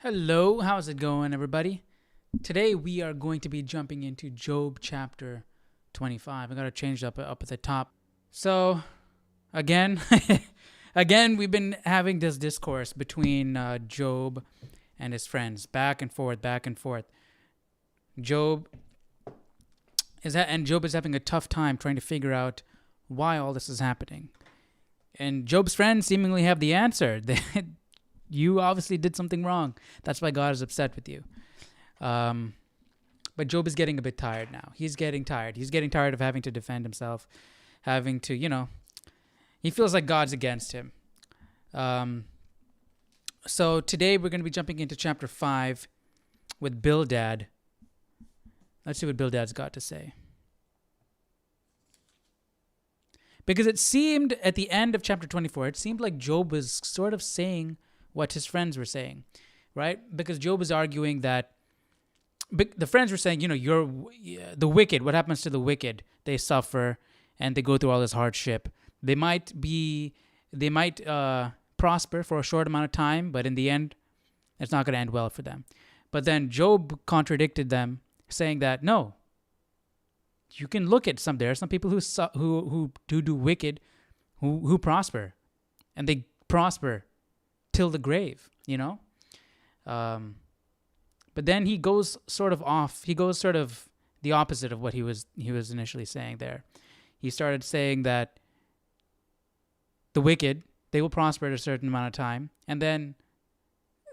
Hello, how's it going, everybody? Today we are going to be jumping into Job chapter 25. I gotta change up at the top. So, again, again, we've been having this discourse between Job and his friends, back and forth, back and forth. Job Job is having a tough time trying to figure out why all this is happening. And Job's friends seemingly have the answer. You obviously did something wrong. That's why God is upset with you. But Job is getting a bit tired now. He's getting tired. He's getting tired of having to defend himself, having to, he feels like God's against him. So today we're going to be jumping into chapter 5 with Bildad. Let's see what Bildad's got to say. Because it seemed at the end of chapter 24, it seemed like Job was sort of saying what his friends were saying, right? Because Job was arguing that the friends were saying, you're the wicked. What happens to the wicked? They suffer and they go through all this hardship. They might prosper for a short amount of time, but in the end, it's not going to end well for them. But then Job contradicted them, saying that no, you can look at there are some people who do wicked, who prosper, and they prosper till the grave, But then he goes sort of off. He goes sort of the opposite of what he was initially saying there. He started saying that the wicked, they will prosper at a certain amount of time, and then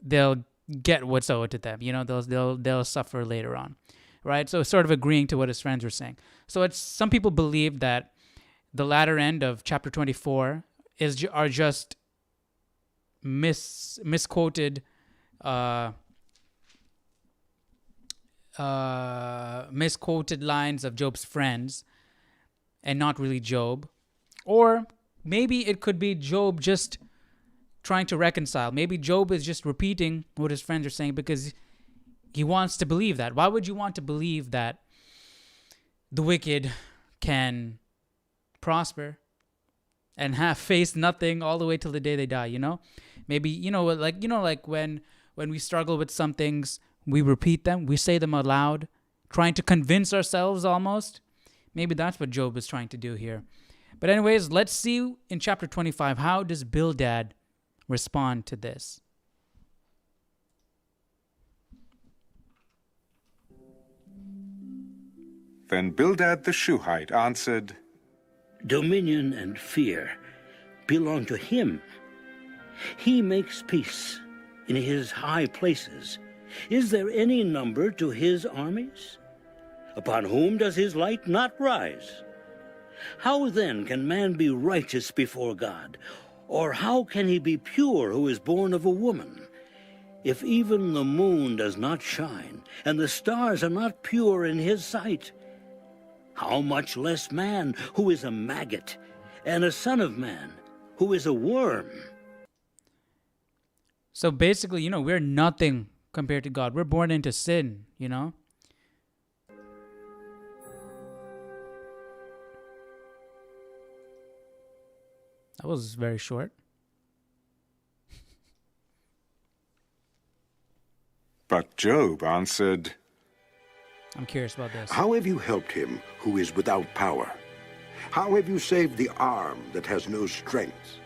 they'll get what's owed to them. They'll suffer later on, right? So sort of agreeing to what his friends were saying. So some people believe that the latter end of chapter 24 are just misquoted lines of Job's friends and not really Job. Or maybe it could be Job just trying to reconcile. Maybe Job is just repeating what his friends are saying because he wants to believe that. Why would you want to believe that the wicked can prosper and face nothing all the way till the day they die, Maybe, like when we struggle with some things, we repeat them, we say them aloud, trying to convince ourselves almost. Maybe that's what Job is trying to do here. But anyways, let's see in chapter 25, how does Bildad respond to this? Then Bildad the Shuhite answered, Dominion and fear belong to him. He makes peace in his high places. Is there any number to his armies? Upon whom does his light not rise? How then can man be righteous before God? Or how can he be pure who is born of a woman? If even the moon does not shine, and the stars are not pure in his sight, how much less man who is a maggot, and a son of man who is a worm? So basically, we're nothing compared to God. We're born into sin, That was very short. But Job answered, I'm curious about this. How have you helped him who is without power? How have you saved the arm that has no strength?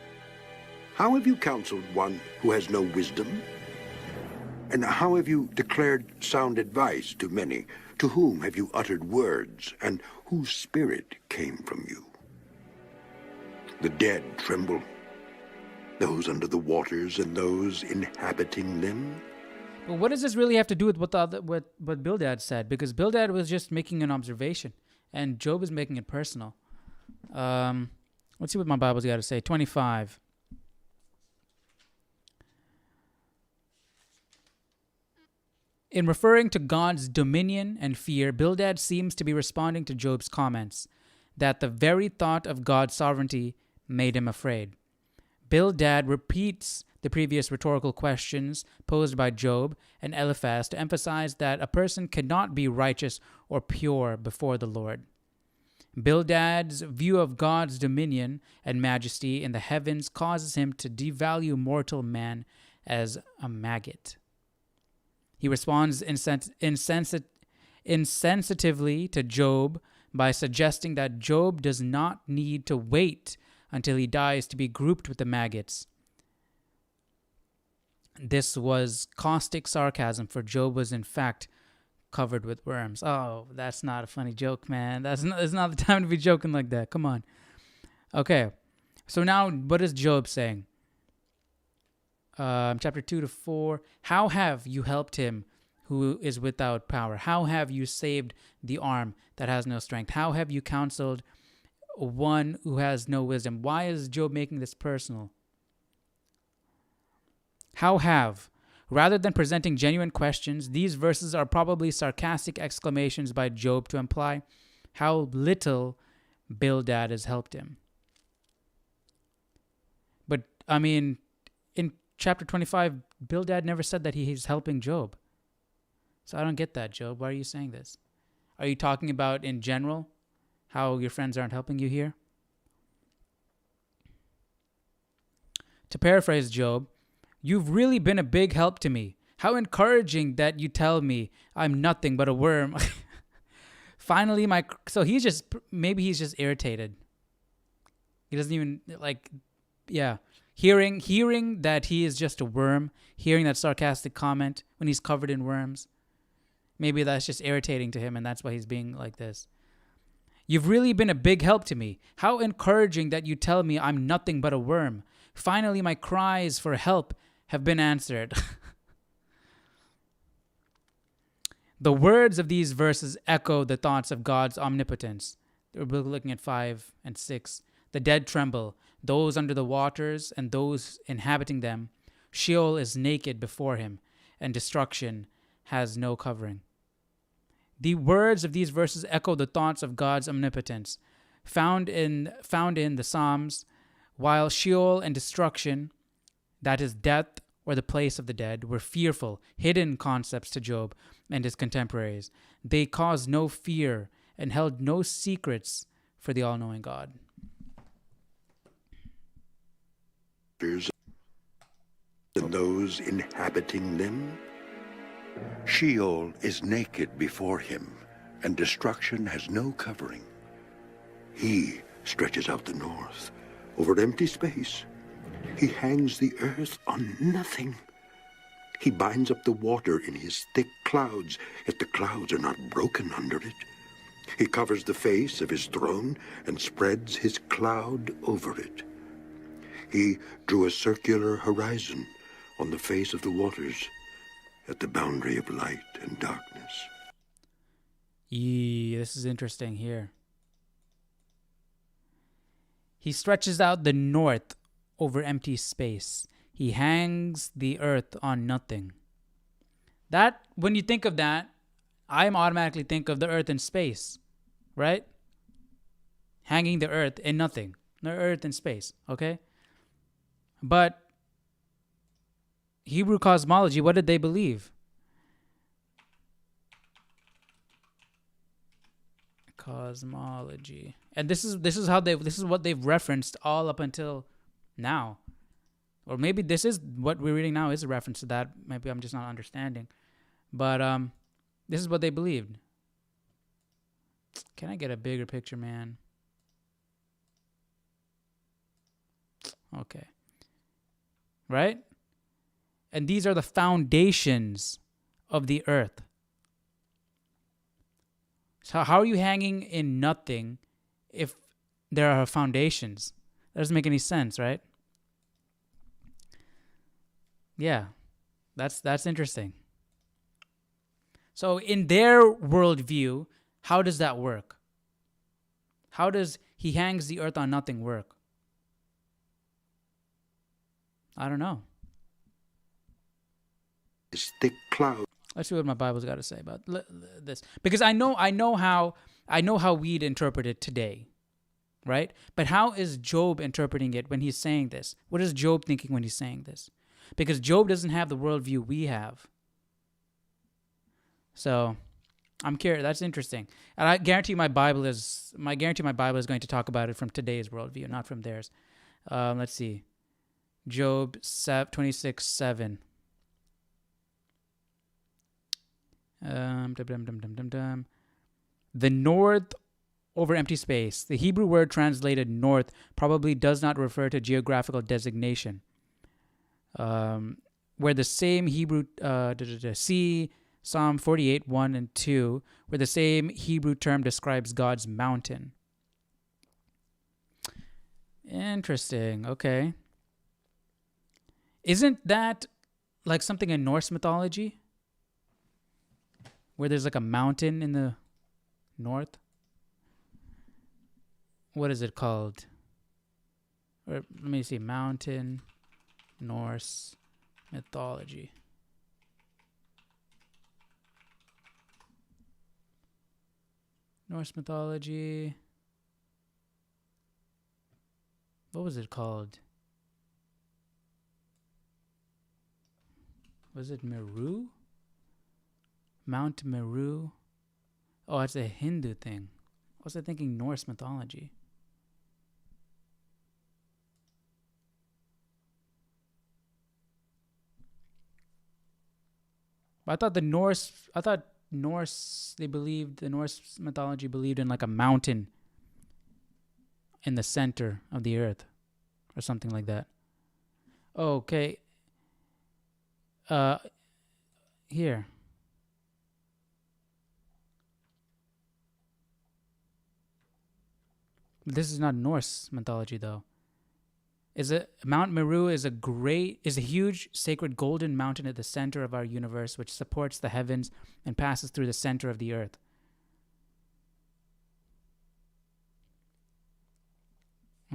How have you counseled one who has no wisdom? And how have you declared sound advice to many? To whom have you uttered words, and whose spirit came from you? The dead tremble, those under the waters and those inhabiting them. Well, what does this really have to do with what Bildad said? Because Bildad was just making an observation, and Job is making it personal. Let's see what my Bible's got to say. 25. In referring to God's dominion and fear, Bildad seems to be responding to Job's comments that the very thought of God's sovereignty made him afraid. Bildad repeats the previous rhetorical questions posed by Job and Eliphaz to emphasize that a person cannot be righteous or pure before the Lord. Bildad's view of God's dominion and majesty in the heavens causes him to devalue mortal man as a maggot. He responds insensitively to Job by suggesting that Job does not need to wait until he dies to be grouped with the maggots. This was caustic sarcasm, for Job was in fact covered with worms. Oh, that's not a funny joke, man. It's not the time to be joking like that. Come on. Okay, so now what is Job saying? Chapter 2-4. How have you helped him who is without power? How have you saved the arm that has no strength? How have you counseled one who has no wisdom? Why is Job making this personal? How have? Rather than presenting genuine questions, these verses are probably sarcastic exclamations by Job to imply how little Bildad has helped him. But, I mean, in chapter 25, Bildad never said that he's helping Job. So I don't get that, Job. Why are you saying this? Are you talking about in general how your friends aren't helping you here? To paraphrase Job, you've really been a big help to me. How encouraging that you tell me I'm nothing but a worm. Finally, so maybe he's just irritated. He doesn't even hearing that he is just a worm, hearing that sarcastic comment when he's covered in worms. Maybe that's just irritating to him, and that's why he's being like this. You've really been a big help to me. How encouraging that you tell me I'm nothing but a worm. Finally, my cries for help have been answered. The words of these verses echo the thoughts of God's omnipotence. We're looking at 5 and 6. The dead tremble, those under the waters and those inhabiting them. Sheol is naked before him, and destruction has no covering. The words of these verses echo the thoughts of God's omnipotence, found in the Psalms, while Sheol and destruction, that is death or the place of the dead, were fearful, hidden concepts to Job and his contemporaries. They caused no fear and held no secrets for the all-knowing God. And those inhabiting them. Sheol is naked before him, and destruction has no covering. He stretches out the north over empty space. He hangs the earth on nothing. He binds up the water in his thick clouds, yet the clouds are not broken under it. He covers the face of his throne and spreads his cloud over it. He drew a circular horizon on the face of the waters at the boundary of light and darkness. This is interesting here. He stretches out the north over empty space. He hangs the earth on nothing. That, when you think of that, I automatically think of the earth in space, right? Hanging the earth in nothing. The earth in space, okay? But Hebrew cosmology, what did they believe? Cosmology. And this is what they've referenced all up until now. Or maybe this is what we're reading now is a reference to that. Maybe I'm just not understanding. But this is what they believed. Can I get a bigger picture, man? Okay. Right? And these are the foundations of the earth. So how are you hanging in nothing if there are foundations? That doesn't make any sense, right? Yeah, that's interesting. So in their worldview, how does that work? How does he hangs the earth on nothing work? I don't know. This thick cloud. Let's see what my Bible's got to say about this, because I know how we'd interpret it today, right? But how is Job interpreting it when he's saying this? What is Job thinking when he's saying this? Because Job doesn't have the worldview we have. So I'm curious. That's interesting, and I guarantee my Bible is going to talk about it from today's worldview, not from theirs. Let's see, Job 26:7. The north over empty space. The Hebrew word translated north probably does not refer to geographical designation. Where the same Hebrew, see Psalm 48, 1 and 2, where the same Hebrew term describes God's mountain. Interesting. Okay. Isn't that like something in Norse mythology? Where there's like a mountain in the north? What is it called? Or, let me see. Mountain, Norse mythology. Norse mythology. What was it called? Was it Meru? Mount Meru? Oh, it's a Hindu thing. I was thinking Norse mythology. But I thought the Norse mythology believed in like a mountain in the center of the earth or something like that. Okay. Here. This is not Norse mythology though. Mount Meru is a huge sacred golden mountain at the center of our universe, which supports the heavens and passes through the center of the earth.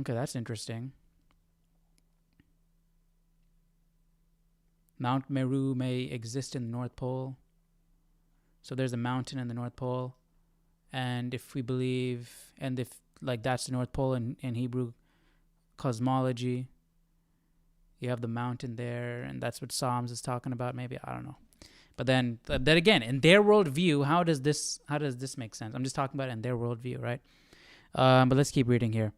Okay, that's interesting. Mount Meru may exist in the North Pole. So there's a mountain in the North Pole. And if we believe, and if like that's the North Pole in Hebrew cosmology, you have the mountain there, and that's what Psalms is talking about. Maybe, I don't know. But then again, in their worldview, how does this make sense? I'm just talking about it in their worldview, right? But let's keep reading here.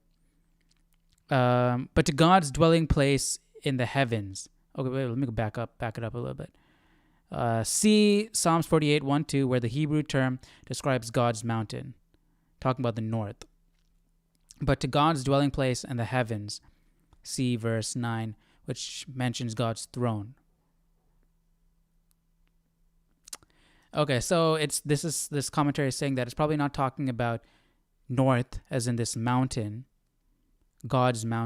But to God's dwelling place in the heavens. Okay, wait, let me back it up a little bit. See Psalms 48, 1, 2, where the Hebrew term describes God's mountain, talking about the north. But to God's dwelling place in the heavens, see verse 9, which mentions God's throne. Okay, so this commentary is saying that it's probably not talking about north as in this mountain,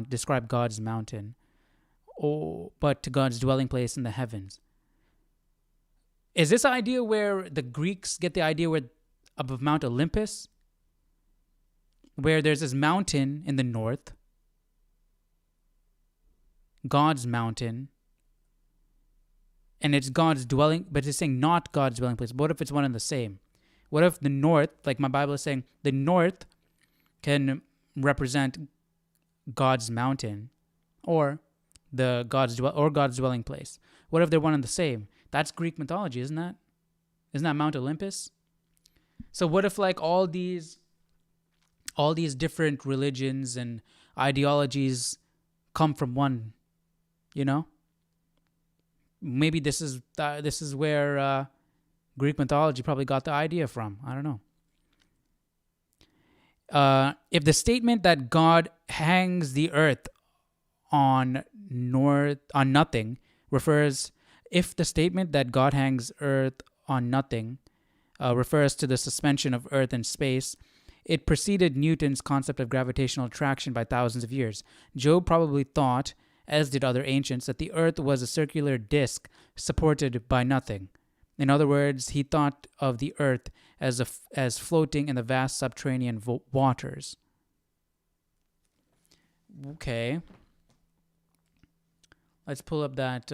describe God's mountain, but to God's dwelling place in the heavens. Is this idea where the Greeks get the idea of Mount Olympus, where there's this mountain in the north, God's mountain, and it's God's dwelling, but it's saying not God's dwelling place. What if it's one and the same? What if the north, like my Bible is saying, the north can represent God's mountain or God's dwelling place? What if they're one and the same? That's Greek mythology, isn't that? Isn't that Mount Olympus? So what if like all these different religions and ideologies come from one, Maybe this is where Greek mythology probably got the idea from. I don't know. If the statement that God hangs the earth on nothing refers to the suspension of earth in space, it preceded Newton's concept of gravitational attraction by thousands of years. Job probably thought, as did other ancients, that the earth was a circular disk supported by nothing. In other words, he thought of the earth as floating in the vast subterranean waters. Okay. Let's pull up that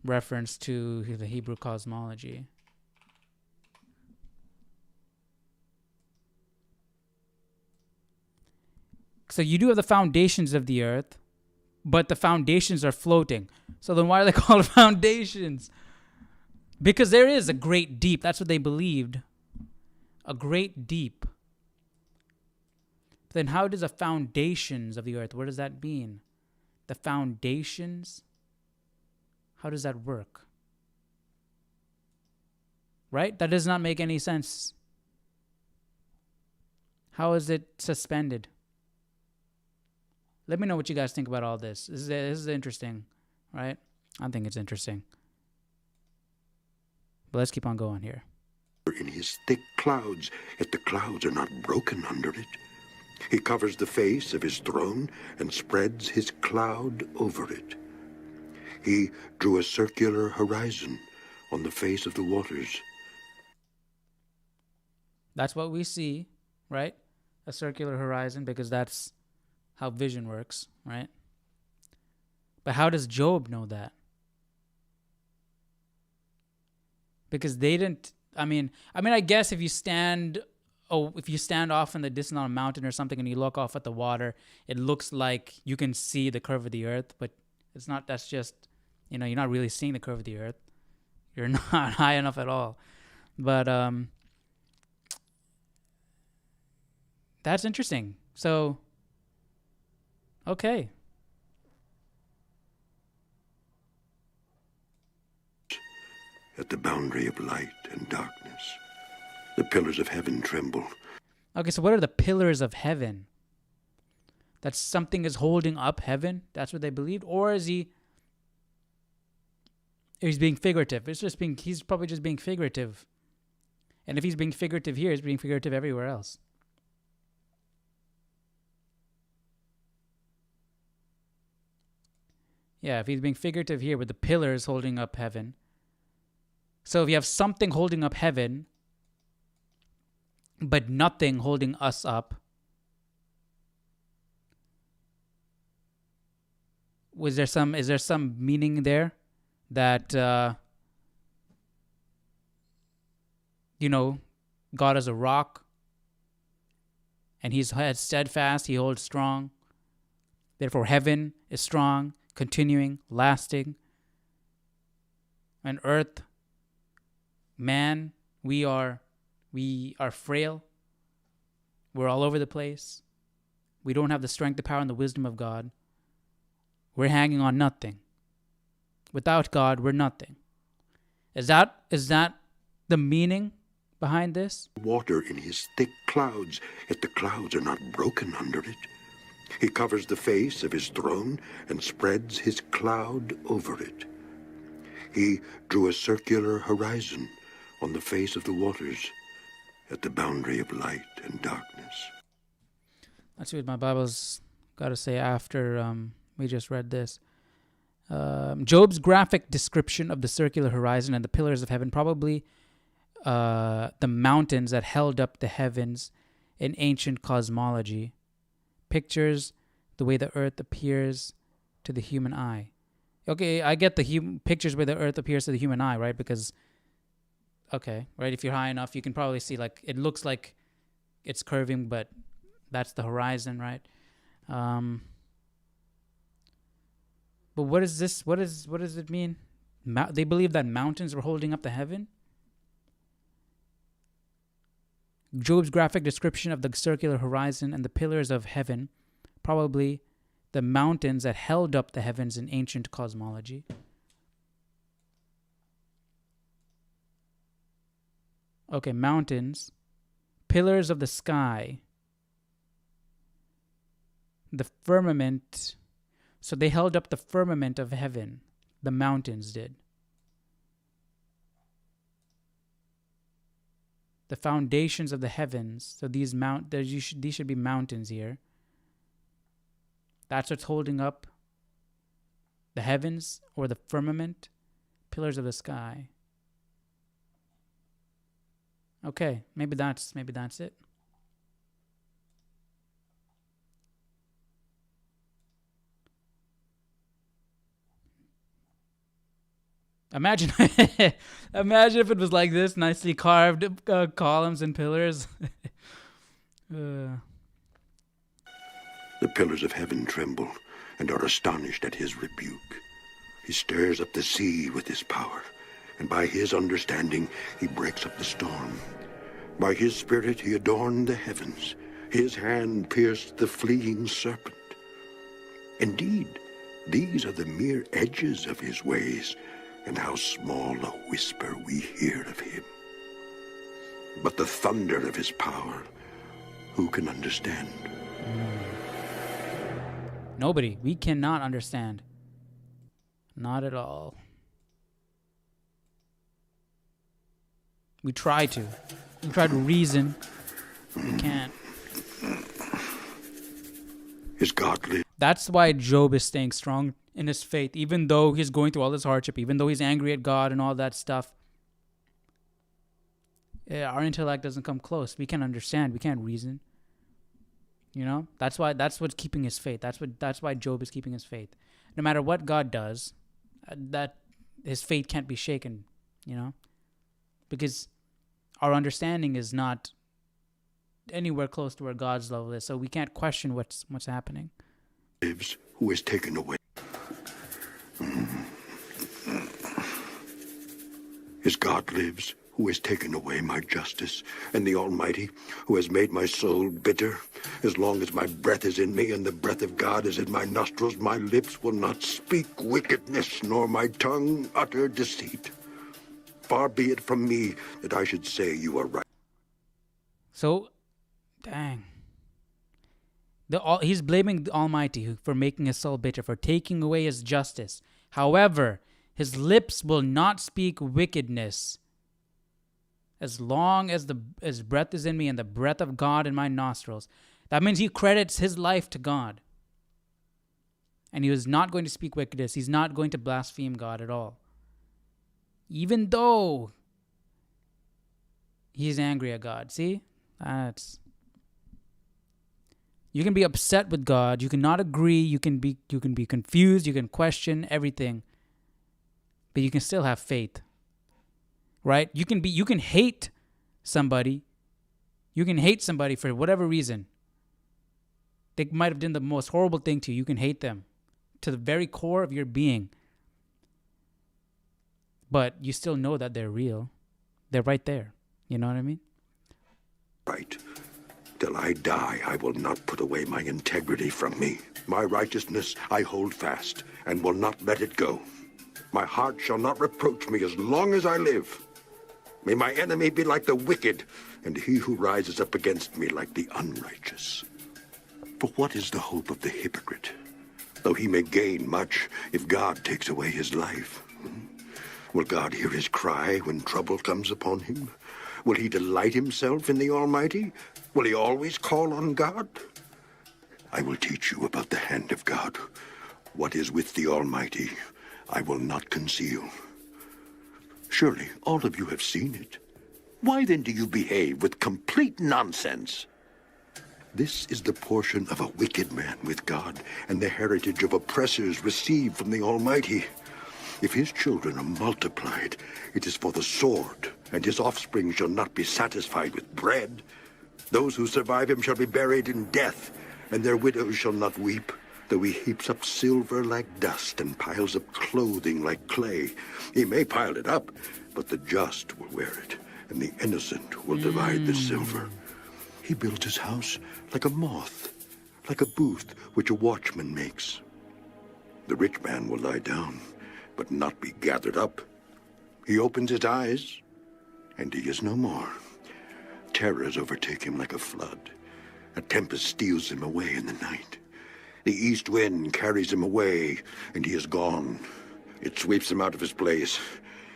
reference to the Hebrew cosmology. So you do have the foundations of the earth, but the foundations are floating. So then why are they called foundations? Because there is a great deep. That's what they believed. A great deep. But then how does the foundations of the earth, what does that mean? The foundations? How does that work? right? That does not make any sense. How is it suspended? Let me know what you guys think about all this. This is interesting, right? I think it's interesting. But let's keep on going here. In his thick clouds, yet the clouds are not broken under it. He covers the face of his throne and spreads his cloud over it. He drew a circular horizon on the face of the waters. That's what we see, right? A circular horizon, because that's how vision works, right? But how does Job know that? Because they didn't. I mean, I guess if you stand off in the distance on a mountain or something and you look off at the water, it looks like you can see the curve of the earth, but it's not. That's just, you're not really seeing the curve of the earth. You're not high enough at all. But that's interesting. So, okay. At the boundary of light and darkness, the pillars of heaven tremble. Okay, so what are the pillars of heaven? That something is holding up heaven? That's what they believed? Or is he's being figurative? He's probably just being figurative. And if he's being figurative here, he's being figurative everywhere else. Yeah, if he's being figurative here with the pillars holding up heaven. So if you have something holding up heaven, but nothing holding us up, is there some meaning there that God is a rock and he's steadfast, he holds strong. Therefore heaven is strong, continuing, lasting. And earth, man, we are frail. We're all over the place. We don't have the strength, the power, and the wisdom of God. We're hanging on nothing. Without God, we're nothing. Is that the meaning behind this? Water in his thick clouds, yet the clouds are not broken under it. He covers the face of his throne and spreads his cloud over it. He drew a circular horizon on the face of the waters at the boundary of light and darkness. Let's see what my Bible's got to say after we just read this. Job's graphic description of the circular horizon and the pillars of heaven, probably the mountains that held up the heavens in ancient cosmology, pictures the way the earth appears to the human eye. Okay, I get the pictures where the earth appears to the human eye, right? Because, okay, right, if you're high enough, you can probably see, like, it looks like it's curving, but that's the horizon, right? But what is this? What does it mean? They believe that mountains were holding up the heaven? Job's graphic description of the circular horizon and the pillars of heaven, probably the mountains that held up the heavens in ancient cosmology. Okay, mountains, pillars of the sky, the firmament. So they held up the firmament of heaven. The mountains did. The foundations of the heavens. So these should be mountains here. That's what's holding up the heavens or the firmament, pillars of the sky. Okay, maybe that's it. Imagine if it was like this, nicely carved columns and pillars. The pillars of heaven tremble and are astonished at his rebuke. He stirs up the sea with his power, and by his understanding he breaks up the storm. By his spirit he adorned the heavens. His hand pierced the fleeing serpent. Indeed, these are the mere edges of his ways, and how small a whisper we hear of him. But the thunder of his power, who can understand? Nobody. We cannot understand. Not at all. We try to. We try to reason. We can't. Is God live? That's why Job is staying strong in his faith, even though he's going through all this hardship, even though he's angry at God and all that stuff. Yeah, our intellect doesn't come close. We can't understand. We can't reason. You know, that's what's keeping his faith. That's why Job is keeping his faith. No matter what God does, that his faith can't be shaken. You know, because our understanding is not anywhere close to where God's level is, so we can't question what's happening. Lives, who is taken away. His God lives, who has taken away my justice, and the Almighty, who has made my soul bitter. As long as my breath is in me and the breath of God is in my nostrils, my lips will not speak wickedness, nor my tongue utter deceit. Far be it from me that I should say you are right. So, dang. He's blaming the Almighty for making his soul bitter, for taking away his justice. However, his lips will not speak wickedness. As long as his breath is in me and the breath of God in my nostrils. That means he credits his life to God. And he was not going to speak wickedness. He's not going to blaspheme God at all. Even though he's angry at God. See? You can be upset with God. You cannot agree. You can be confused. You can question everything. But you can still have faith. Right? You can hate somebody. You can hate somebody for whatever reason. They might have done the most horrible thing to you. You can hate them to the very core of your being. But you still know that they're real. They're right there. You know what I mean? Right. Till I die, I will not put away my integrity from me. My righteousness I hold fast and will not let it go. My heart shall not reproach me as long as I live. May my enemy be like the wicked, and he who rises up against me like the unrighteous. For what is the hope of the hypocrite, though he may gain much if God takes away his life? Will God hear his cry when trouble comes upon him? Will he delight himself in the Almighty? Will he always call on God? I will teach you about the hand of God. What is with the Almighty, I will not conceal. Surely all of you have seen it. Why then do you behave with complete nonsense? This is the portion of a wicked man with God, and the heritage of oppressors received from the Almighty. If his children are multiplied, it is for the sword, and his offspring shall not be satisfied with bread. Those who survive him shall be buried in death, and their widows shall not weep. Though he heaps up silver like dust and piles up clothing like clay, he may pile it up, but the just will wear it, and the innocent will divide the silver. He builds his house like a moth, like a booth which a watchman makes. The rich man will lie down, but not be gathered up. He opens his eyes, and he is no more. Terrors overtake him like a flood. A tempest steals him away in the night. The east wind carries him away, and he is gone. It sweeps him out of his place.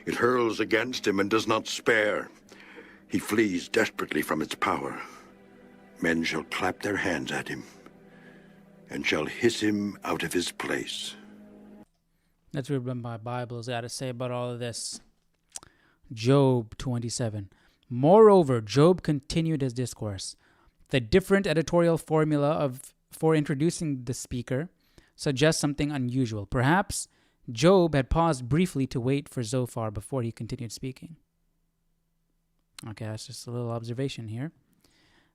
It hurls against him and does not spare. He flees desperately from its power. Men shall clap their hands at him, and shall hiss him out of his place. That's what my Bible's got to say about all of this. Job 27. Moreover, Job continued his discourse. The different editorial formula for introducing the speaker suggests something unusual. Perhaps Job had paused briefly to wait for Zophar before he continued speaking. Okay, that's just a little observation here.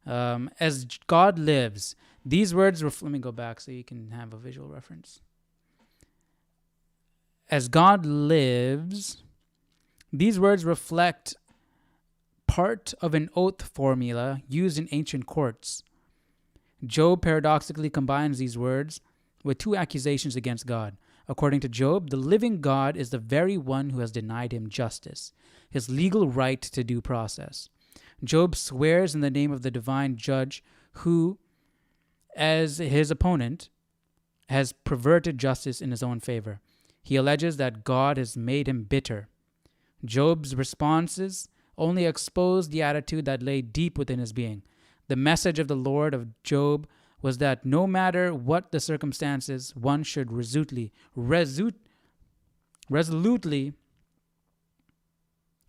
As God lives, these words... let me go back so you can have a visual reference. As God lives, these words reflect part of an oath formula used in ancient courts. Job paradoxically combines these words with two accusations against God. According to Job, the living God is the very one who has denied him justice, his legal right to due process. Job swears in the name of the divine judge who, as his opponent, has perverted justice in his own favor. He alleges that God has made him bitter. Job's responses only exposed the attitude that lay deep within his being. The message of the Lord of Job was that no matter what the circumstances, one should resolutely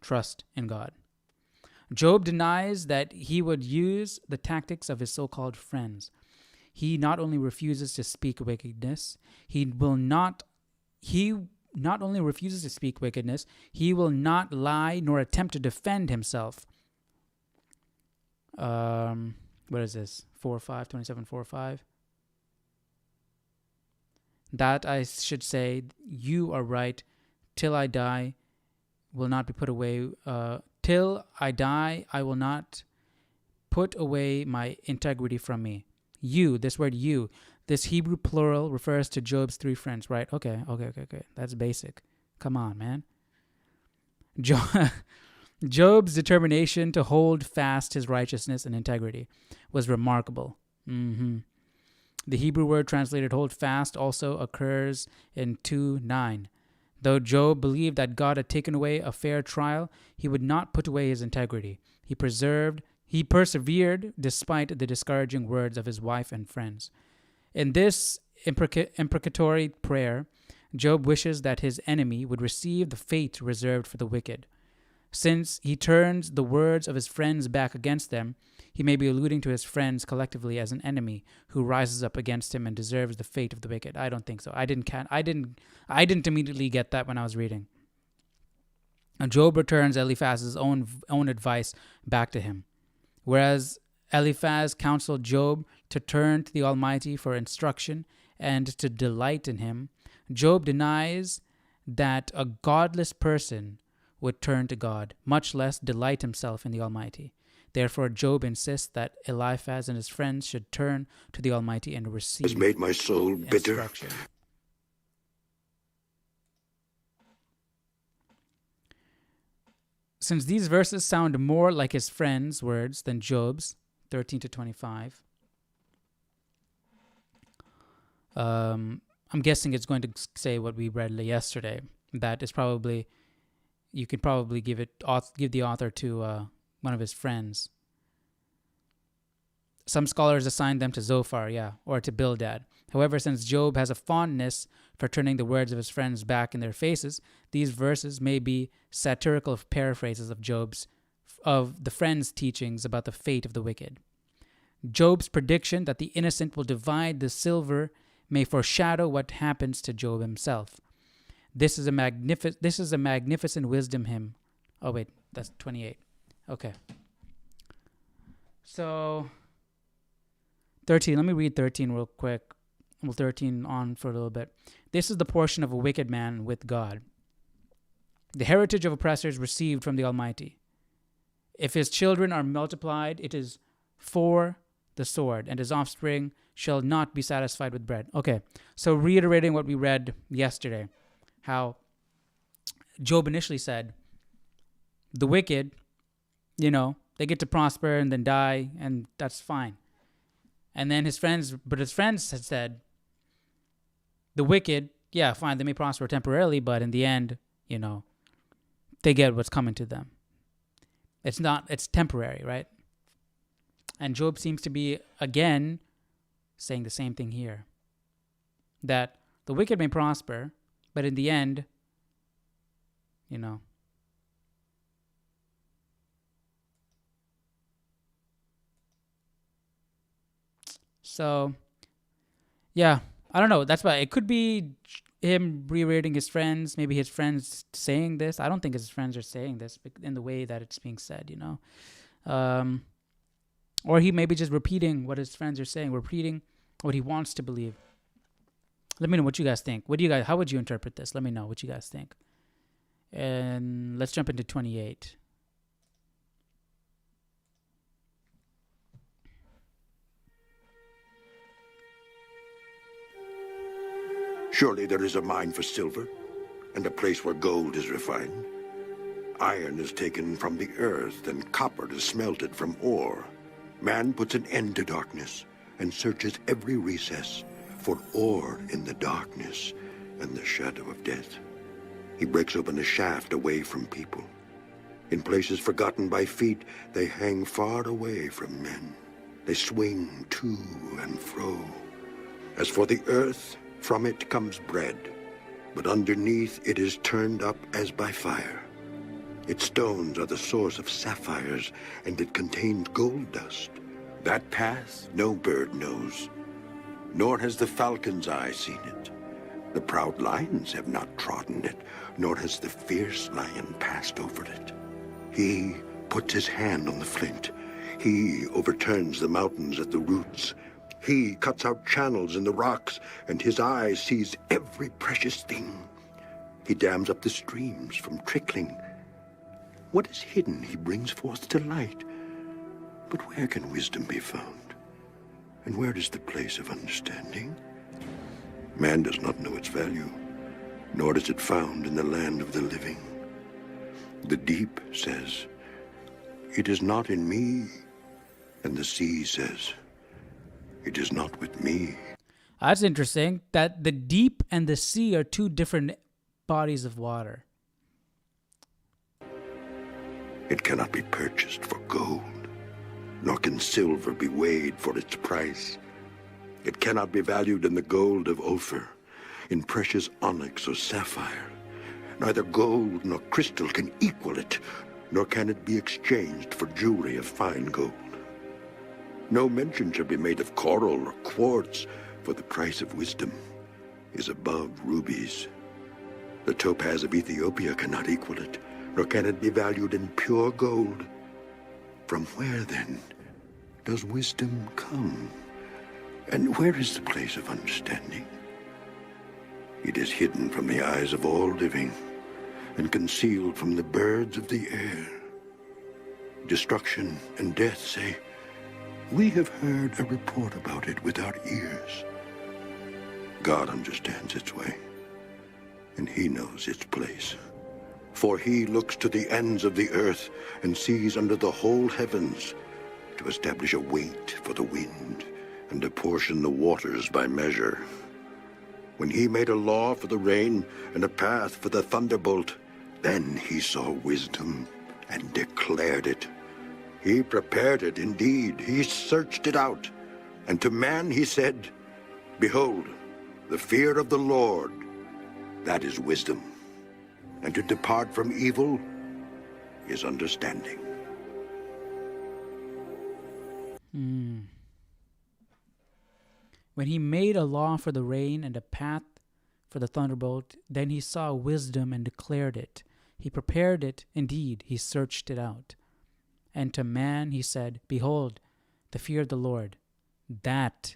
trust in God. Job denies that he would use the tactics of his so-called friends. He not only refuses to speak wickedness, he will not lie nor attempt to defend himself. What is this? 27:4-5. That I should say, you are right, till I die will not be put away. Till I die, I will not put away my integrity from me. You, this word you, this Hebrew plural refers to Job's three friends, right? Okay. That's basic. Come on, man. Job's determination to hold fast his righteousness and integrity was remarkable. The Hebrew word translated hold fast also occurs in 2:9. Though Job believed that God had taken away a fair trial, he would not put away his integrity. He persevered despite the discouraging words of his wife and friends. In this imprecatory prayer, Job wishes that his enemy would receive the fate reserved for the wicked. Since he turns the words of his friends back against them, he may be alluding to his friends collectively as an enemy who rises up against him and deserves the fate of the wicked. I don't think so. I didn't immediately get that when I was reading. Job returns Eliphaz's own advice back to him. Whereas Eliphaz counseled Job to turn to the Almighty for instruction and to delight in him, Job denies that a godless person would turn to God, much less delight himself in the Almighty. Therefore, Job insists that Eliphaz and his friends should turn to the Almighty and receive has made my soul bitter. instruction. Since these verses sound more like his friends' words than Job's, 13-25, I'm guessing it's going to say what we read yesterday. That is probably, you could probably give the author to one of his friends. Some scholars assign them to Zophar, or to Bildad. However, since Job has a fondness for turning the words of his friends back in their faces, these verses may be satirical paraphrases of the friends' teachings about the fate of the wicked. Job's prediction that the innocent will divide the silver may foreshadow what happens to Job himself. This is a magnificent wisdom hymn. Oh wait, that's 28. Okay. So 13, let me read 13 real quick. Well, 13 on for a little bit. This is the portion of a wicked man with God. The heritage of oppressors received from the Almighty. If his children are multiplied, it is for the sword, and his offspring shall not be satisfied with bread. Okay, so reiterating what we read yesterday, how Job initially said, the wicked, they get to prosper and then die, and that's fine. And then his friends had said, the wicked, fine, they may prosper temporarily, but in the end, they get what's coming to them. It's temporary, right? And Job seems to be, again, saying the same thing here. That the wicked may prosper, but in the end, So, I don't know. That's why it could be him reiterating his friends, maybe his friends saying this. I don't think his friends are saying this in the way that it's being said, Or he may be just repeating what his friends are saying, repeating what he wants to believe. Let me know what you guys think. How would you interpret this? Let me know what you guys think. And let's jump into 28. Surely there is a mine for silver, and a place where gold is refined. Iron is taken from the earth, and copper is smelted from ore. Man puts an end to darkness and searches every recess for ore in the darkness and the shadow of death. He breaks open a shaft away from people. In places forgotten by feet, they hang far away from men. They swing to and fro. As for the earth, from it comes bread, but underneath it is turned up as by fire. Its stones are the source of sapphires, and it contains gold dust. That path no bird knows, nor has the falcon's eye seen it. The proud lions have not trodden it, nor has the fierce lion passed over it. He puts his hand on the flint. He overturns the mountains at the roots. He cuts out channels in the rocks, and his eye sees every precious thing. He dams up the streams from trickling. What is hidden he brings forth to light. But where can wisdom be found? And where is the place of understanding? Man does not know its value, nor is it found in the land of the living. The deep says, "It is not in me," and the sea says, "It is not with me." That's interesting that the deep and the sea are two different bodies of water. It cannot be purchased for gold, nor can silver be weighed for its price. It cannot be valued in the gold of Ophir, in precious onyx or sapphire. Neither gold nor crystal can equal it, nor can it be exchanged for jewelry of fine gold. No mention shall be made of coral or quartz, for the price of wisdom is above rubies. The topaz of Ethiopia cannot equal it, nor can it be valued in pure gold. From where, then, does wisdom come? And where is the place of understanding? It is hidden from the eyes of all living, and concealed from the birds of the air. Destruction and death say, "We have heard a report about it with our ears." God understands its way, and he knows its place. For he looks to the ends of the earth and sees under the whole heavens, to establish a weight for the wind and apportion the waters by measure. When he made a law for the rain and a path for the thunderbolt, then he saw wisdom and declared it. He prepared it indeed, he searched it out. And to man he said, "Behold, the fear of the Lord, that is wisdom. And to depart from evil is understanding." When he made a law for the rain and a path for the thunderbolt, then he saw wisdom and declared it. He prepared it, indeed, he searched it out. And to man he said, "Behold, the fear of the Lord, that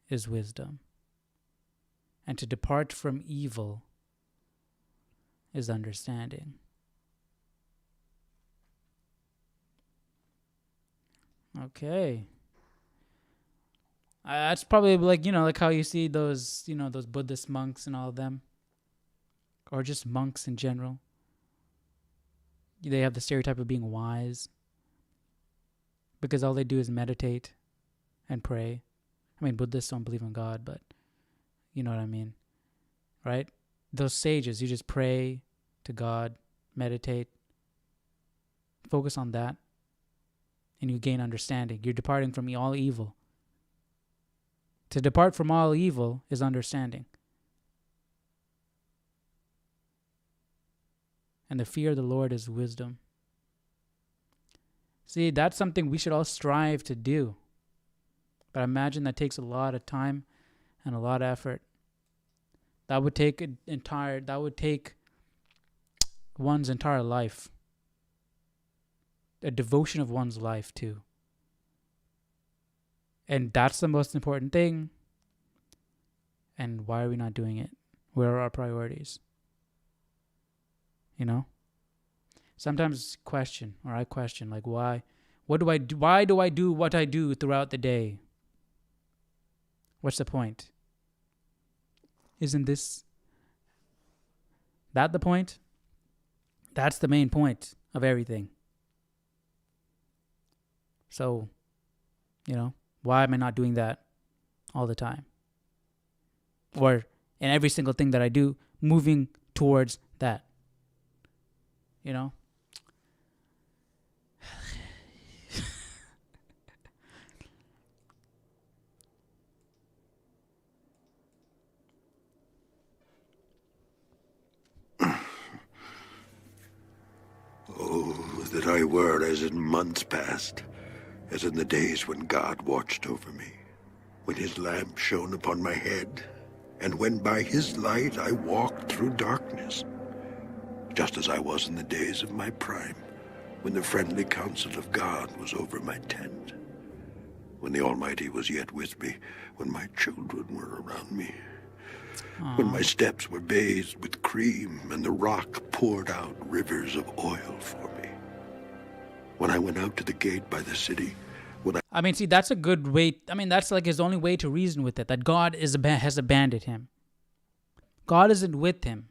is wisdom. And to depart from evil is understanding." Okay. That's probably like how you see those Buddhist monks and all of them, or just monks in general. They have the stereotype of being wise because all they do is meditate and pray. I mean, Buddhists don't believe in God, but you know what I mean, right? Those sages, you just pray to God, meditate, focus on that, and you gain understanding. You're departing from all evil. To depart from all evil is understanding. And the fear of the Lord is wisdom. See, that's something we should all strive to do. But I imagine that takes a lot of time and a lot of effort. That would take one's entire life. A devotion of one's life too. And that's the most important thing. And why are we not doing it? Where are our priorities? Sometimes I question, like, why do I do what I do throughout the day? What's the point? Isn't that the point? That's the main point of everything. So, why am I not doing that all the time? Or in every single thing that I do, moving towards that. Oh, that I were as in months past, as in the days when God watched over me, when his lamp shone upon my head, and when by his light I walked through darkness, just as I was in the days of my prime, when the friendly counsel of God was over my tent, when the Almighty was yet with me, when my children were around me, when my steps were bathed with cream and the rock poured out rivers of oil for me, when I went out to the gate by the city, see, that's a good way. That's like his only way to reason with it, that God has abandoned him. God isn't with him.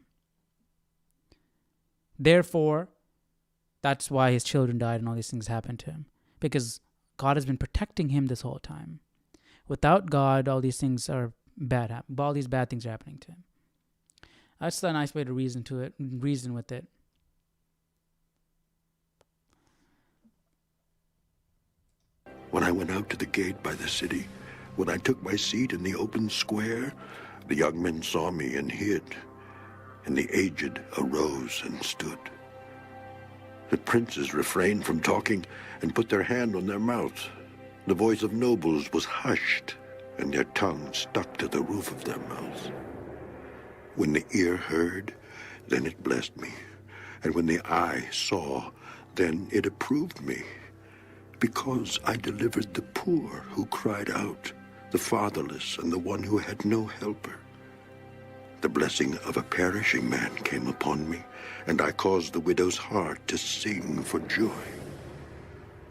Therefore, that's why his children died and all these things happened to him. Because God has been protecting him this whole time. Without God, all these things are bad. All these bad things are happening to him. That's a nice way to reason with it. When I went out to the gate by the city, when I took my seat in the open square, the young men saw me and hid, and the aged arose and stood. The princes refrained from talking and put their hand on their mouths. The voice of nobles was hushed, and their tongues stuck to the roof of their mouths. When the ear heard, then it blessed me, and when the eye saw, then it approved me, because I delivered the poor who cried out, the fatherless, and the one who had no helper. The blessing of a perishing man came upon me, and I caused the widow's heart to sing for joy.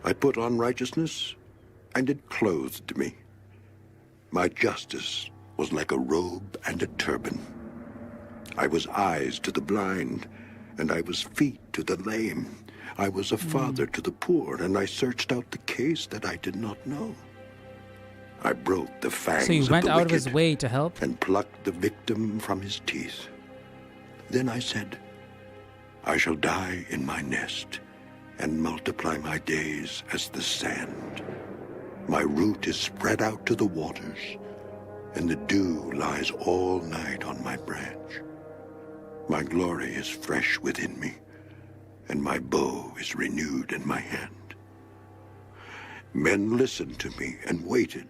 I put on righteousness, and it clothed me. My justice was like a robe and a turban. I was eyes to the blind, and I was feet to the lame. I was a father to the poor, and I searched out the case that I did not know. I broke the fangs So he went of the out of wicked his way to help? and plucked the victim from his teeth. Then I said, I shall die in my nest and multiply my days as the sand. My root is spread out to the waters, and the dew lies all night on my branch. My glory is fresh within me, and my bow is renewed in my hand. Men listened to me and waited,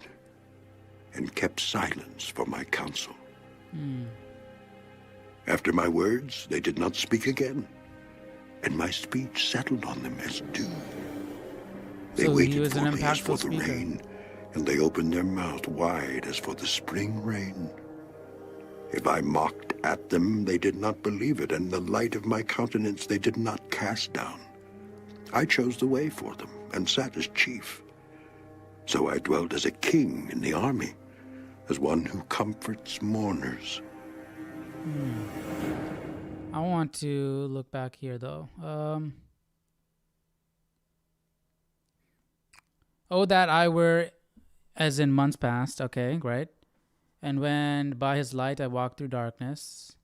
and kept silence for my counsel. After my words, they did not speak again, and my speech settled on them as dew. They So he waited was for an me as for impactful the speaker. rain, and they opened their mouth wide as for the spring rain. If I mocked at them, they did not believe it, and the light of my countenance they did not cast down. I chose the way for them, and sat as chief. So I dwelt as a king in the army, as one who comforts mourners. I want to look back here, though. Oh, that I were as in months past. Okay, right. And when by his light I walked through darkness,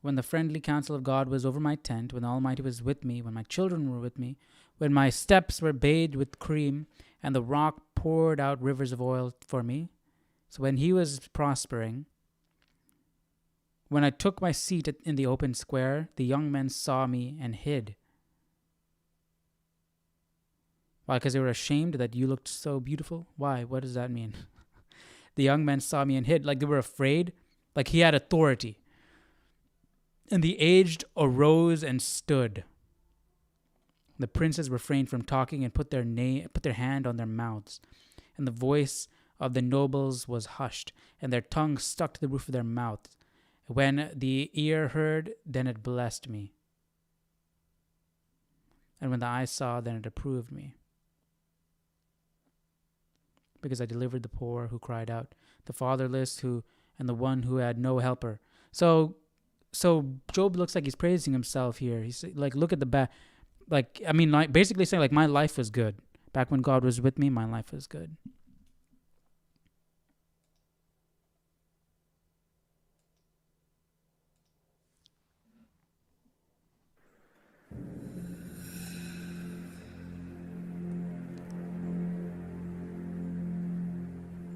when the friendly counsel of God was over my tent, when the Almighty was with me, when my children were with me, when my steps were bathed with cream, and the rock poured out rivers of oil for me. So when he was prospering, when I took my seat in the open square, the young men saw me and hid. Why? Because they were ashamed that you looked so beautiful? Why? What does that mean? The young men saw me and hid. Like they were afraid. Like he had authority. And the aged arose and stood. The princes refrained from talking and put their hand on their mouths. And the voice of the nobles was hushed, and their tongues stuck to the roof of their mouths. When the ear heard, then it blessed me. And when the eye saw, then it approved me. Because I delivered the poor who cried out, the fatherless and the one who had no helper. So Job looks like he's praising himself here. He's like, look at the back. like, I mean, like basically saying like my life was good. Back when God was with me, my life was good.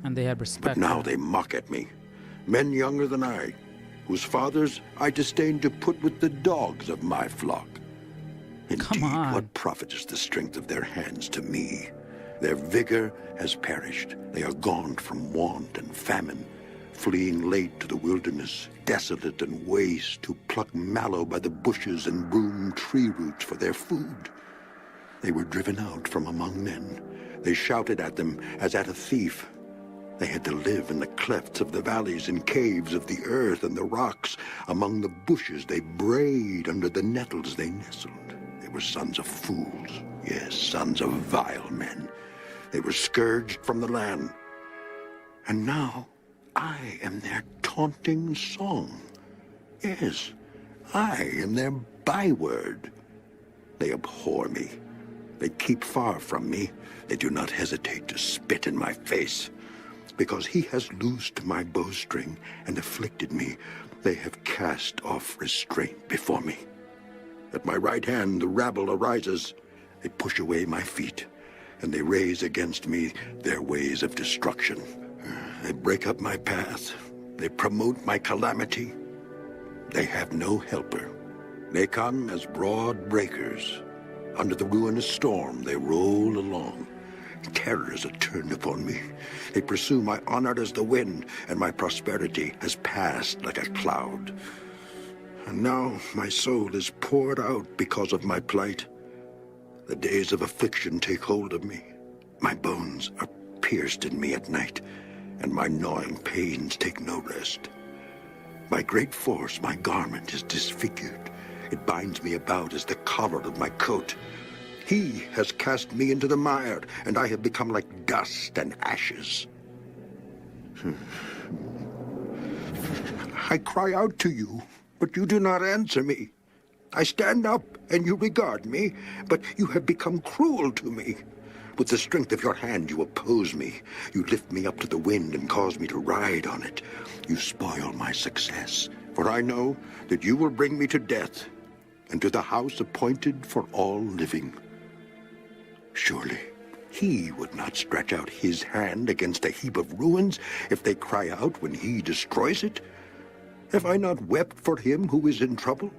And they had respect. But now they mock at me. Men younger than I, whose fathers I disdain to put with the dogs of my flock. Indeed, Come on. what profit is the strength of their hands to me? Their vigor has perished. They are gone from want and famine, fleeing late to the wilderness, desolate and waste, to pluck mallow by the bushes and broom tree roots for their food. They were driven out from among men. They shouted at them as at a thief. They had to live in the clefts of the valleys, in caves of the earth and the rocks. Among the bushes they brayed, under the nettles they nestled. They were sons of fools, yes, sons of vile men. They were scourged from the land. And now I am their taunting song. Yes, I am their byword. They abhor me. They keep far from me. They do not hesitate to spit in my face. Because he has loosed my bowstring and afflicted me, they have cast off restraint before me. At my right hand the rabble arises. They push away my feet, and they raise against me their ways of destruction. They break up my path. They promote my calamity. They have no helper. They come as broad breakers. Under the ruinous storm they roll along. Terrors are turned upon me. They pursue my honor as the wind, and my prosperity has passed like a cloud. And now my soul is poured out because of my plight. The days of affliction take hold of me. My bones are pierced in me at night, and my gnawing pains take no rest. By great force my garment is disfigured. It binds me about as the collar of my coat. He has cast me into the mire, and I have become like dust and ashes. I cry out to you, but you do not answer me. I stand up, and you regard me, but you have become cruel to me. With the strength of your hand you oppose me. You lift me up to the wind and cause me to ride on it. You spoil my success, for I know that you will bring me to death, and to the house appointed for all living. Surely he would not stretch out his hand against a heap of ruins if they cry out when he destroys it. Have I not wept for him who is in trouble?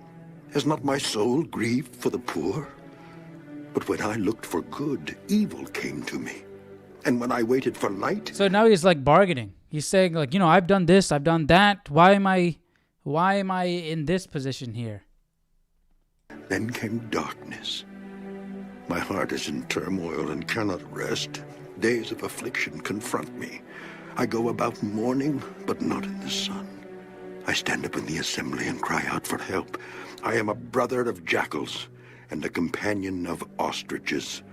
Has not my soul grieved for the poor? But when I looked for good, evil came to me. And when I waited for light... So now he's like bargaining. He's saying like, I've done this, I've done that. Why am I in this position here? Then came darkness. My heart is in turmoil and cannot rest. Days of affliction confront me. I go about mourning, but not in the sun. I stand up in the assembly and cry out for help. I am a brother of jackals and a companion of ostriches.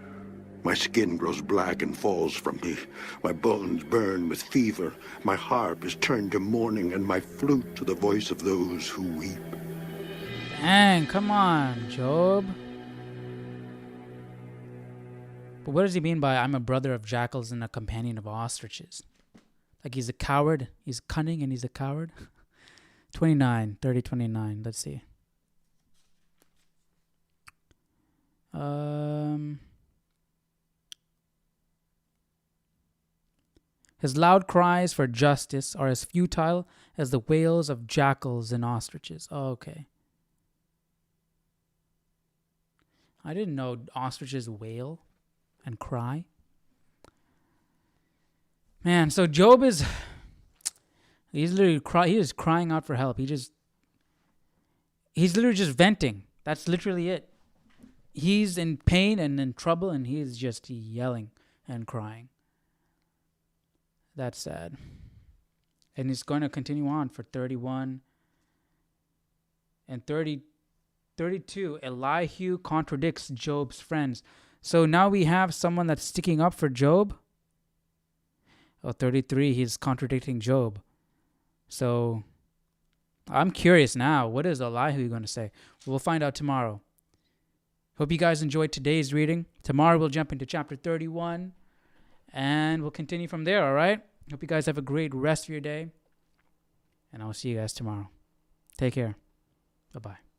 My skin grows black and falls from me. My bones burn with fever. My harp is turned to mourning, and my flute to the voice of those who weep. Dang, come on, Job. But what does he mean by I'm a brother of jackals and a companion of ostriches? Like he's a coward, he's cunning, and he's a coward? 29. Let's see. His loud cries for justice are as futile as the wails of jackals and ostriches. Oh, okay. I didn't know ostriches wail and cry. Man, so Job is... He's crying out for help. He's literally just venting. That's literally it. He's in pain and in trouble, and he's just yelling and crying. That's sad. And he's going to continue on for 31 and 32. Elihu contradicts Job's friends. So now we have someone that's sticking up for Job. 33, he's contradicting Job. So I'm curious now. What is Elihu going to say? We'll find out tomorrow. Hope you guys enjoyed today's reading. Tomorrow we'll jump into chapter 31 and we'll continue from there, all right? Hope you guys have a great rest of your day. And I'll see you guys tomorrow. Take care. Bye-bye.